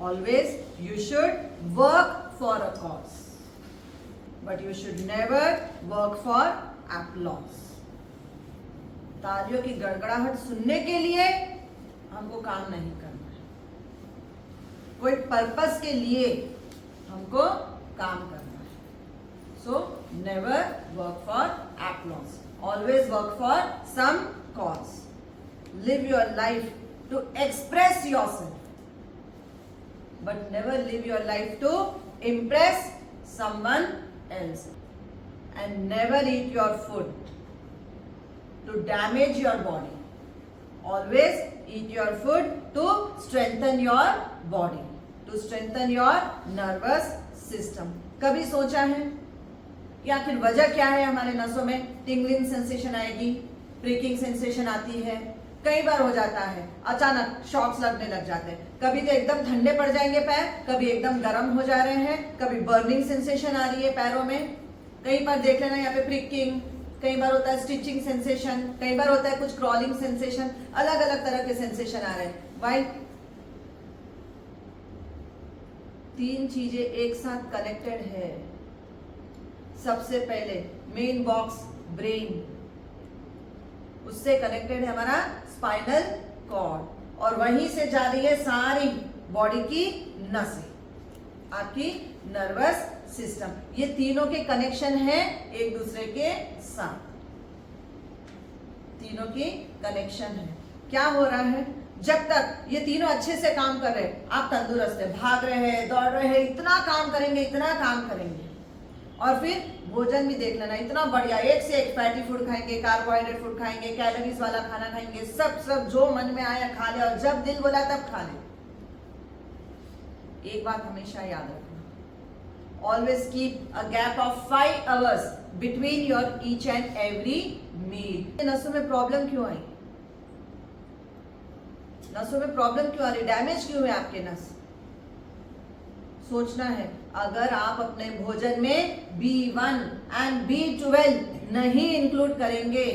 Always you should work for a cause, but you should never work for applause. तालियों की गड़गड़ाहट सुनने के लिए हमको काम नहीं करना है, कोई पर्पस के लिए हमको काम करना है. So never work for applause. Always work for some cause. Live your life to express yourself, but never live your life to impress someone else. And never eat your food to damage your body. Always eat your food to strengthen your body, to strengthen your nervous system. कभी सोचा है कि आखिर वजह क्या है हमारे नसों में टिंगलिंग सेंसेशन आएगी, प्रिकिंग सेंसेशन आती है? कई बार हो जाता है, अचानक शॉक्स लगने लग जाते हैं. कभी तो एकदम ठंडे पड़ जाएंगे पैर, कभी एकदम गर्म हो जा रहे हैं, कभी बर्निंग सेंसेशन आ रही है पैरों में. कई बार देख लेना यहाँ पे प्रिकिंग, कई बार होता है स्टिचिंग सेंसेशन, कई बार होता है कुछ क्रॉलिंग सेंसेशन. अलग अलग तरह के सेंसेशन आ रहे हैं. वाई? तीन चीजें एक साथ कनेक्टेड है. सबसे पहले मेन बॉक्स ब्रेन, उससे कनेक्टेड है हमारा स्पाइनल कॉर्ड, और वहीं से जा रही है सारी बॉडी की नसें, आपकी नर्वस सिस्टम. ये तीनों के कनेक्शन है एक दूसरे के साथ. तीनों की कनेक्शन है. क्या हो रहा है? जब तक ये तीनों अच्छे से काम कर रहे हैं, आप तंदुरुस्त है, भाग रहे हैं, दौड़ रहे हैं, इतना काम करेंगे, इतना काम करेंगे, और फिर भोजन भी देख लेना इतना बढ़िया, एक से एक फैटी फूड खाएंगे, कार्बोहाइड्रेट फूड खाएंगे, कैलोरीज वाला खाना खाएंगे, सब सब जो मन में आया खा ले, और जब दिल बोला तब खा ले. एक बात हमेशा याद रखना, always keep a gap of 5 hours between your each and every meal. नसों में प्रॉब्लम क्यों आई? नसों में प्रॉब्लम क्यों आ रही? डैमेज क्यों है आपके नस? सोचना है. अगर आप अपने भोजन में B1 एंड B12 नहीं इंक्लूड करेंगे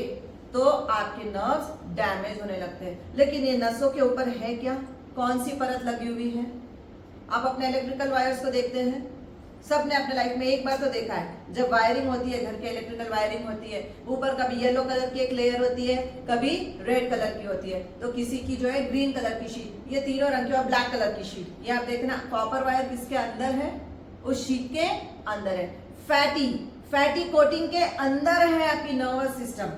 तो आपके नर्व्स डैमेज होने लगते हैं. लेकिन ये नसों के ऊपर है क्या? कौन सी परत लगी हुई है? आप अपने इलेक्ट्रिकल वायर्स को देखते हैं, सबने अपने लाइफ में एक बार तो देखा है, जब वायरिंग होती है, घर के इलेक्ट्रिकल वायरिंग होती है, ऊपर कभी येलो कलर की एक लेयर होती है, कभी रेड कलर की होती है, तो किसी की जो है ग्रीन कलर की शीट, ये तीनों रंग की, और ब्लैक कलर की शीट. ये आप देखना, कॉपर वायर किसके अंदर है? उस शीट के अंदर है. फैटी कोटिंग के अंदर है आपकी नर्वस सिस्टम.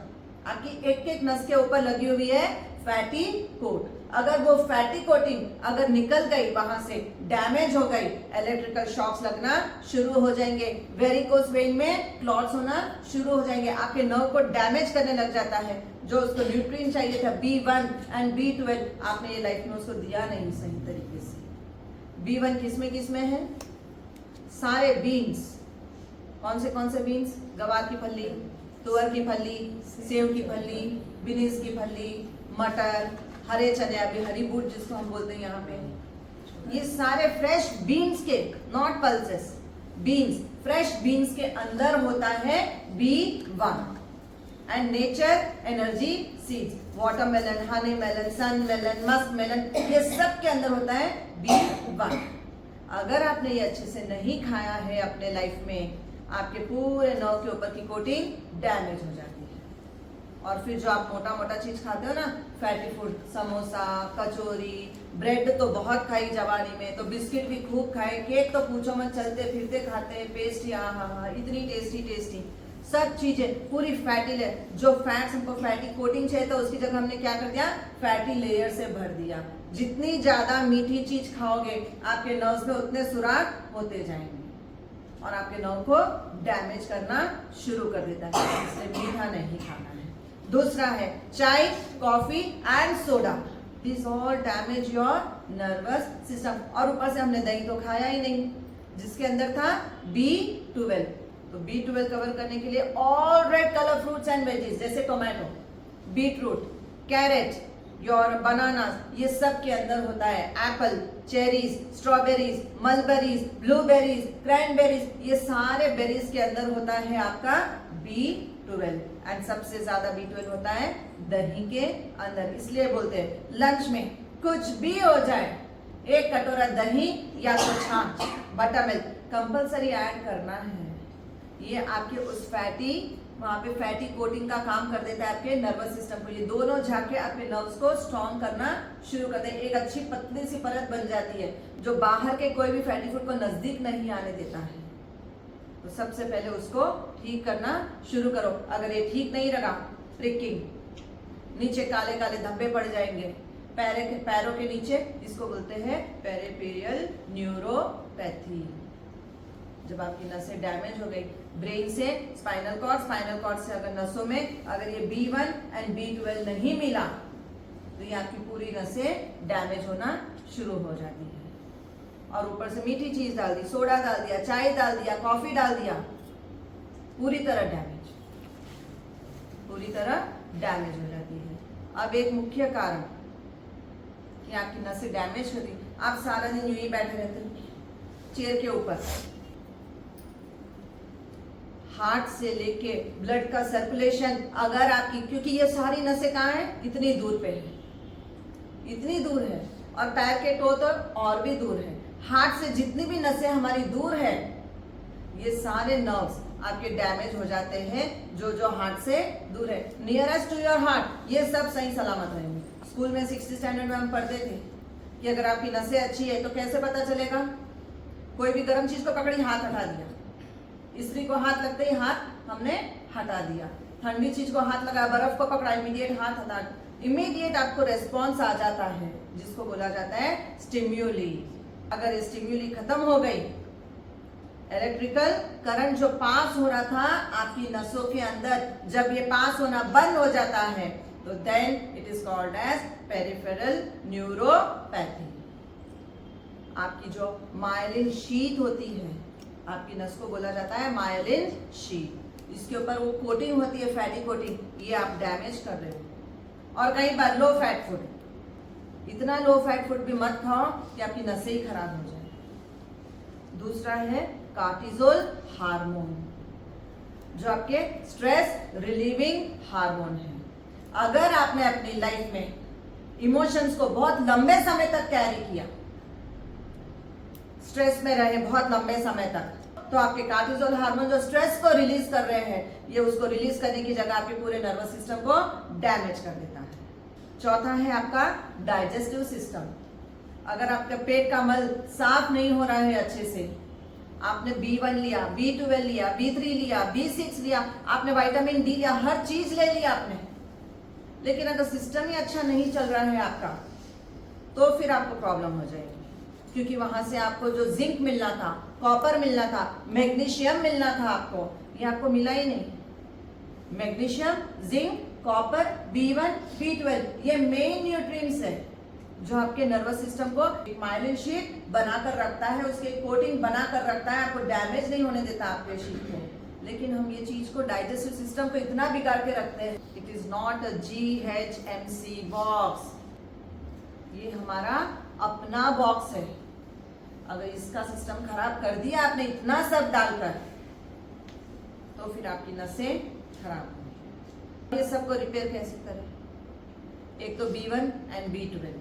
आपकी एक एक नस के ऊपर लगी हुई है फैटी कोट. अगर वो फैटी कोटिंग अगर निकल गई, वहां से डैमेज हो गई, इलेक्ट्रिकल शॉक्स लगना शुरू हो जाएंगे, वेरिकोस वेन में क्लॉट्स होना शुरू हो जाएंगे, आपके नर्व को डैमेज करने लग जाता है. जो उसको न्यूट्रिएंट चाहिए था B1 एंड B12, आपने ये लाइफ में उसको दिया नहीं सही तरीके से. B1 किसमें है? सारे बीन्स. कौन से बीन्स? गवार की फली, तुअर की फली, सेव की फली, बीन्स की फली, मटर, हरे चने, अभी हरी बूट जिसको हम बोलते हैं यहाँ पे, ये सारे फ्रेश बीन्स के, not pulses, beans, fresh beans के अंदर होता है B1. And nature energy seeds, watermelon, honey melon, sun melon, musk melon, ये सब के अंदर होता है B1. अगर आपने ये अच्छे से नहीं खाया है अपने लाइफ में, आपके पूरे नर्व के ऊपर की कोटिंग डैमेज हो जाती है. और फिर जो आप मोटा मोटा चीज खाते हो ना, फैटी फूड, समोसा, कचौरी, ब्रेड तो बहुत खाई जवानी में, तो बिस्किट भी खूब खाए, केक तो पूछो मत, चलते फिरते खाते हैं, पेस्ट्री, हाँ, इतनी टेस्टी सब चीजें पूरी फैटी ले. जो फैट्स हमको फैटी कोटिंग चाहिए तो उसकी जगह हमने क्या कर दिया? फैटी लेयर से भर दिया. जितनी ज्यादा मीठी चीज खाओगे, आपके नर्व्स में उतने सुराख होते जाएंगे और आपके नर्व को डैमेज करना शुरू कर देता है. इसलिए मीठा नहीं खाना है. दूसरा है चाय, coffee and soda. This all damage your nervous system. और ऊपर से हमने दही तो खाया ही नहीं, जिसके अंदर था B12. तो B12 कवर करने के लिए all red colour fruits and veggies, जैसे tomato, beetroot, carrot, your bananas, ये सब के अंदर होता है. Apple, cherries, strawberries, mulberries, blueberries, cranberries, ये सारे बेरीज के अंदर होता है आपका B12. एंड सबसे ज्यादा B12 होता है दही के अंदर. इसलिए बोलते हैं लंच में कुछ भी हो जाए, 1 कटोरा दही या तो छाछ, बटर मिल्क कंपलसरी ऐड करना है। ये आपके उस फैटी, वहां पे फैटी कोटिंग का काम कर देता है आपके नर्वस सिस्टम को। ये दोनों जाके आपके नर्व्स को स्ट्रॉन्ग करना शुरू कर दें। एक अच्छी पतली सी परत बन जाती है जो बाहर के कोई भी फैटी फूड को नजदीक नहीं आने देता है। तो सबसे पहले उसको ठीक करना शुरू करो। अगर ये ठीक नहीं रहा, प्रिकिंग, नीचे काले काले धब्बे पड़ जाएंगे पैरों के नीचे, जिसको बोलते हैं पेरिफेरल न्यूरोपैथी। जब आपकी नसें डैमेज हो गई, ब्रेन से स्पाइनल कॉर्ड से अगर नसों में अगर ये B1 एंड B12 नहीं मिला तो ये आपकी पूरी नसें डैमेज होना शुरू हो जाती है। और ऊपर से मीठी चीज डाल दी, सोडा डाल दिया, चाय डाल दिया, कॉफी डाल दिया, पूरी तरह डैमेज हो जाती है। अब एक मुख्य कारण कि आपकी नसें डैमेज होती, आप सारा दिन यूं ही बैठे रहते हैं चेयर के ऊपर, हार्ट से लेके ब्लड का सर्कुलेशन अगर आपकी, क्योंकि ये सारी नसें कहाँ है, इतनी दूर पे है, इतनी दूर है, और पैर के टो तो और भी दूर है। हार्ट से जितनी भी नसें हमारी दूर है, ये सारे नर्व्स आपके डैमेज हो जाते हैं जो हार्ट से दूर है। नियरेस्ट टू योर हार्ट ये सब सही सलामत रहेंगे। स्कूल में 6th स्टैंडर्ड में हम पढ़ते थे कि अगर आपकी नसें अच्छी है तो कैसे पता चलेगा, कोई भी गर्म चीज को पकड़ी, हाथ हटा दिया, स्त्री को हाथ लगते ही हाथ हमने हटा दिया, ठंडी चीज को हाथ लगा, बर्फ को पकड़ा, इमीडिएट हाथ हटा, इमीडिएट आपको रेस्पॉन्स आ जाता है, जिसको बोला जाता है स्टिम्युली। अगर स्टिम्युली खत्म हो गई, इलेक्ट्रिकल करंट जो पास हो रहा था आपकी नसों के अंदर, जब ये पास होना बंद हो जाता है तो then it is called as peripheral neuropathy. आपकी जो मायलिन शीट होती है, आपकी नस को बोला जाता है मायलिन शीट, इसके ऊपर वो कोटिंग होती है, फैटी कोटिंग, ये आप डैमेज कर रहे हो। और कई बार लो फैट फूड, इतना लो फैट फूड भी मत खाओ कि आपकी नसें ही खराब हो जाए। दूसरा है कार्टिसोल हार्मोन, जो आपके स्ट्रेस रिलीविंग हार्मोन है। अगर आपने अपनी लाइफ में इमोशंस को बहुत लंबे समय तक कैरी किया, स्ट्रेस में रहे बहुत लंबे समय तक, तो आपके कार्टिसोल हार्मोन जो स्ट्रेस को रिलीज कर रहे हैं, ये उसको रिलीज करने की जगह आपके पूरे नर्वस सिस्टम को डैमेज कर देता है। चौथा है आपका डाइजेस्टिव सिस्टम। अगर आपका पेट का मल साफ नहीं हो रहा है अच्छे से, आपने B1 लिया, B12 लिया, B3 लिया, B6 लिया, आपने विटामिन D लिया, हर चीज ले लिया आपने, लेकिन अगर सिस्टम ही अच्छा नहीं चल रहा है आपका, तो फिर आपको प्रॉब्लम हो जाएगी। क्योंकि वहां से आपको जो जिंक मिलना था, कॉपर मिलना था, मैग्नीशियम मिलना था, आपको ये आपको मिला ही नहीं। Magnesium, zinc, copper, B1, B12 ये मेन न्यूट्रिएंट्स है जो आपके नर्वस सिस्टम को एक मायलिन शीट बनाकर रखता है, उसके कोटिंग बनाकर रखता है, आपको डैमेज नहीं होने देता आपके शीट को। लेकिन हम ये चीज को, डाइजेस्टिव सिस्टम को इतना बिगाड़ के रखते हैं। It is not a GHMC box, ये हमारा अपना बॉक्स है। अगर इसका सिस्टम खराब कर दिया आपने इतना सब डालकर, तो फिर आपकी नसें खराब होंगी। ये सबको रिपेयर कैसे करें? एक तो B1 एंड B12,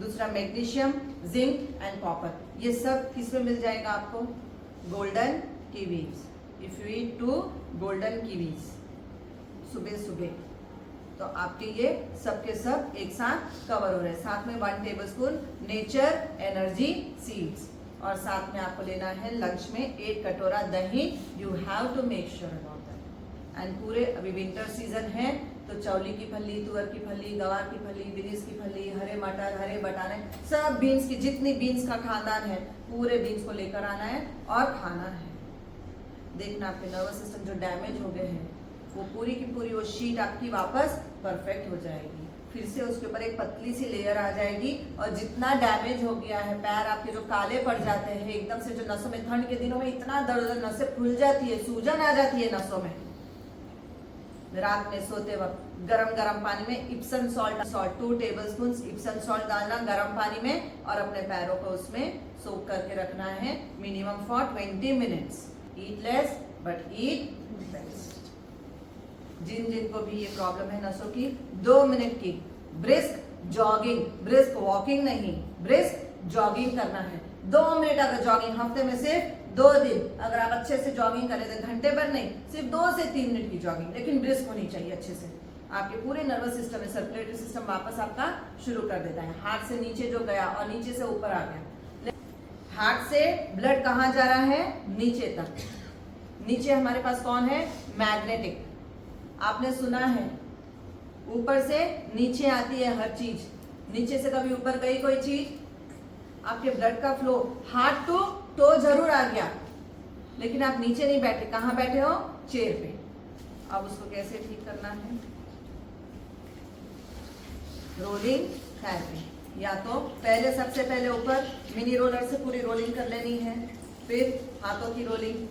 दूसरा मैग्नीशियम, जिंक एंड कॉपर। ये सब किसमें मिल जाएगा आपको? Golden Kiwis. If you eat 2 golden Kiwis सुबह सुबह, तो आपके ये सब के सब एक साथ कवर हो रहे हैं। साथ में 1 टेबलस्पून नेचर एनर्जी सीड्स, और साथ में आपको लेना है लंच में 1 कटोरा दही। You have to make sure about that. And पूरे, अभी विंटर सीजन है, तो चौली की फली, तुअर की फली, गवार की फली, बिरिस की फली, हरे मटर, हरे बटाने, सब बीन्स की, जितनी बीन्स का खानदान है, पूरे बीन्स को लेकर आना है और खाना है। देखना आपके नर्वस सिस्टम जो डैमेज हो गए हैं, वो पूरी की पूरी वो शीट आपकी वापस परफेक्ट हो जाएगी। फिर से उसके ऊपर एक पतली सी लेयर आ जाएगी, और जितना डैमेज हो गया है, पैर आपके जो काले पड़ जाते हैं एकदम से, जो नसों में ठंड के दिनों में इतना दर्द, नसें फूल जाती है, सूजन आ जाती है नसों में, रात में सोते वक्त गरम गरम पानी में Epsom salt 2 tablespoon Epsom salt डालना गरम पानी में, और अपने पैरों को उसमें सोक करके रखना है minimum for 20 minutes. Eat less but eat best. जिनको भी ये प्रॉब्लम है नसों की, 2 मिनट की ब्रिस्क जॉगिंग, ब्रिस्क वॉकिंग नहीं, ब्रिस्क जॉगिंग करना है। 2 मिनट अगर जॉगिंग, हफ्ते में सिर्फ 2 दिन अगर आप अच्छे से जॉगिंग करें तो घंटे भर नहीं, सिर्फ 2 से 3 मिनट की जॉगिंग, लेकिन ब्रिस्क होनी चाहिए अच्छे से। आपके पूरे नर्वस सिस्टम में सर्कुलेटरी सिस्टम वापस आपका शुरू कर देता है। हार्ट से नीचे जो गया और नीचे से ऊपर आ गया, हार्ट से ब्लड कहाँ जा रहा है? नीचे तक। नीचे हमारे पास कौन है? मैग्नेटिक। आपने सुना है ऊपर से नीचे आती है हर चीज, नीचे से कभी ऊपर गई कोई चीज? आपके ब्लड का फ्लो हार्ट टू टो जरूर आ गया, लेकिन आप नीचे नहीं बैठे, कहाँ बैठे हो? चेयर पे। अब उसको कैसे ठीक करना है? Rolling therapy. या तो पहले सबसे पहले ऊपर मिनी रोलर से पूरी रोलिंग कर लेनी है, फिर हाथों की रोलिंग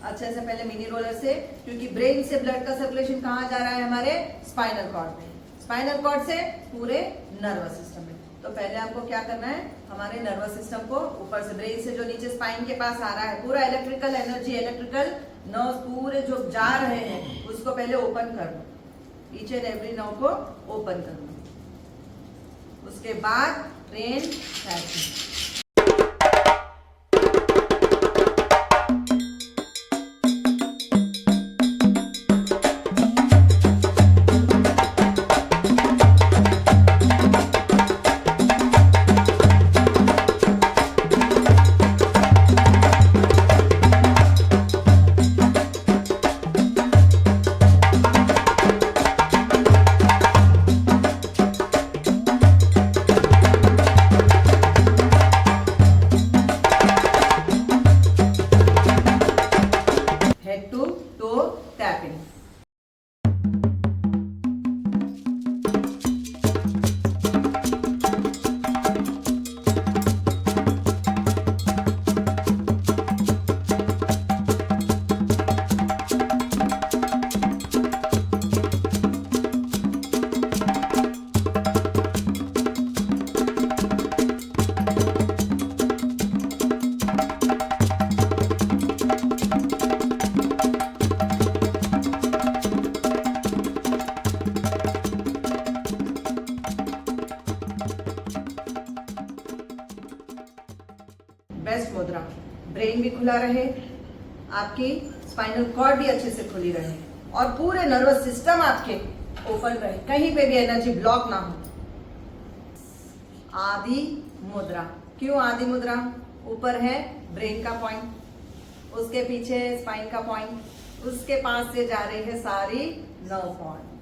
अच्छे से पहले मिनी रोलर से, क्योंकि ब्रेन से ब्लड का सर्कुलेशन कहाँ जा रहा है? हमारे स्पाइनल कॉर्ड में, स्पाइनल कॉर्ड से पूरे नर्वस सिस्टम में। तो पहले आपको क्या करना है? हमारे नर्वस सिस्टम को ऊपर से, ब्रेन से जो नीचे स्पाइन के पास आ रहा है, पूरा इलेक्ट्रिकल एनर्जी, इलेक्ट्रिकल नर्व पूरे जो जा रहे हैं उसको पहले ओपन कर दो, ईच एंड एवरी नर्व को ओपन कर दो। उसके बाद brain therapy. Head to toe tapping. Best मुद्रा, ब्रेन भी खुला रहे, आपकी स्पाइनल कॉर्ड भी अच्छे से खुली रहे और पूरे नर्वस सिस्टम आपके ओपन रहे, कहीं पे भी एनर्जी ब्लॉक ना हो। आदि मुद्रा। क्यों आदि मुद्रा? ऊपर है ब्रेन का पॉइंट, उसके पीछे स्पाइन का पॉइंट, उसके पास से जा रही है सारी नर्व पॉइंट।